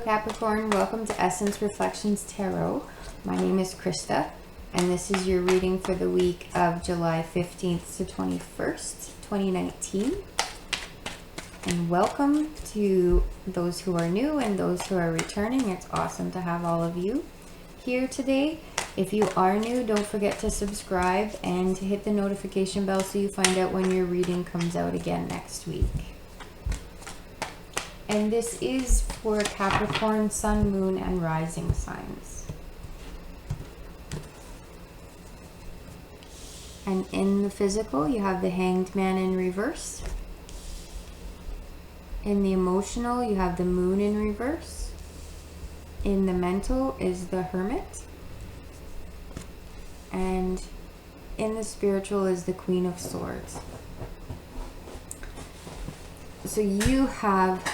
Capricorn, welcome to Essence Reflections Tarot. My name is Krista, and this is your reading for the week of July 15th to 21st, 2019. And welcome to those who are new and those who are returning. It's awesome to have all of you here today. If you are new, don't forget to subscribe and to hit the notification bell so you find out when your reading comes out again next week. And this is for Capricorn, Sun, Moon, and Rising signs. And in the physical, you have the Hanged Man in reverse. In the emotional, you have the Moon in reverse. In the mental is the Hermit. And in the spiritual is the Queen of Swords. So you have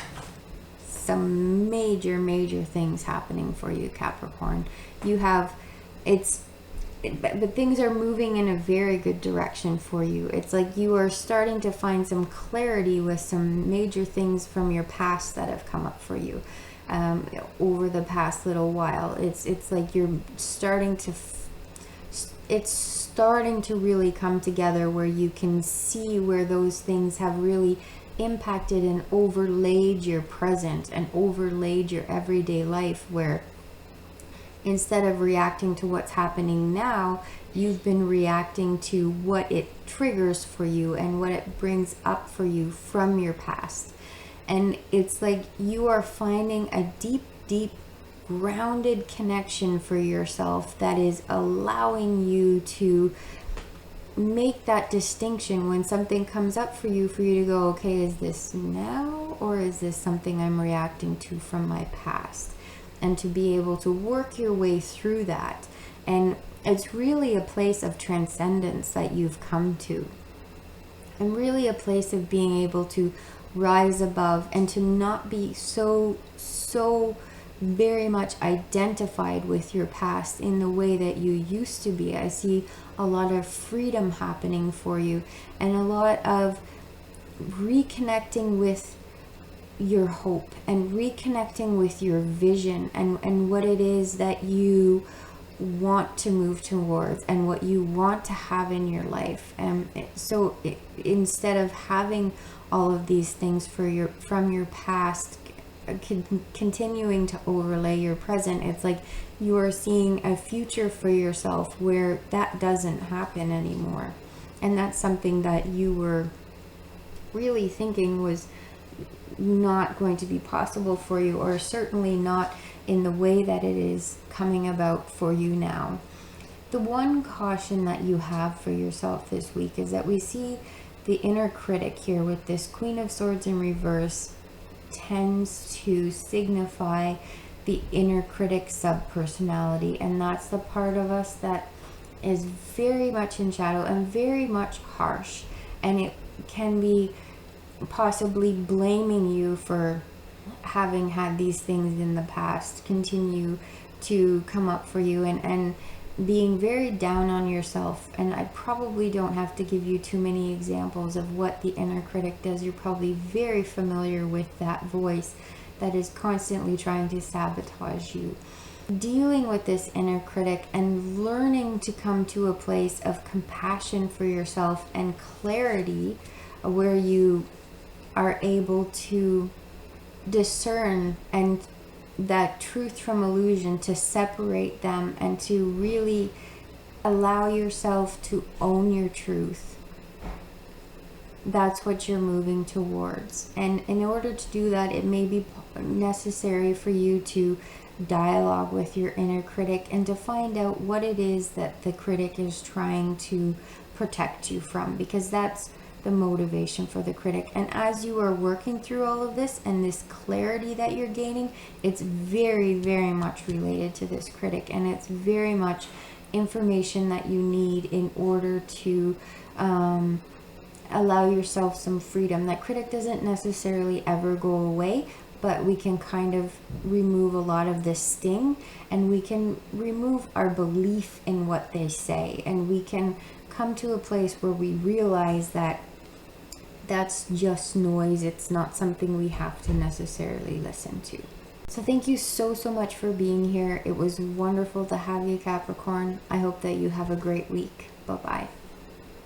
some major things happening for you, Capricorn. You have, but things are moving in a very good direction for you. It's like you are starting to find some clarity with some major things from your past that have come up for you over the past little while. It's like you're starting to it's starting to really come together where you can see where those things have really impacted and overlaid your present and overlaid your everyday life, where instead of reacting to what's happening now, you've been reacting to what it triggers for you and what it brings up for you from your past. And it's like you are finding a deep grounded connection for yourself that is allowing you to make that distinction when something comes up for you to go, okay, is this now or is this something I'm reacting to from my past? And to be able to work your way through that. And it's really a place of transcendence that you've come to, and really a place of being able to rise above and to not be so very much identified with your past in the way that you used to be. I see a lot of freedom happening for you and a lot of reconnecting with your hope and reconnecting with your vision and what it is that you want to move towards and what you want to have in your life. And so instead of having all of these things from your past continuing to overlay your present, it's like you are seeing a future for yourself where that doesn't happen anymore. And that's something that you were really thinking was not going to be possible for you, or certainly not in the way that it is coming about for you now. The one caution that you have for yourself this week is that we see the inner critic here with this Queen of Swords in reverse tends to signify the inner critic sub-personality, and that's the part of us that is very much in shadow and very much harsh, and it can be possibly blaming you for having had these things in the past continue to come up for you, and being very down on yourself. And I probably don't have to give you too many examples of what the inner critic does. You're probably very familiar with that voice that is constantly trying to sabotage you. Dealing with this inner critic and learning to come to a place of compassion for yourself and clarity, where you are able to discern and that truth from illusion, to separate them and to really allow yourself to own your truth. That's what you're moving towards. And in order to do that, it may be necessary for you to dialogue with your inner critic and to find out what it is that the critic is trying to protect you from, because that's the motivation for the critic. And as you are working through all of this and this clarity that you're gaining, it's very much related to this critic, and it's very much information that you need in order to allow yourself some freedom. That critic doesn't necessarily ever go away, but we can kind of remove a lot of the sting, and we can remove our belief in what they say, and we can come to a place where we realize that that's just noise. It's not something we have to necessarily listen to. So thank you so, so much for being here. It was wonderful to have you, Capricorn. I hope that you have a great week. Bye-bye.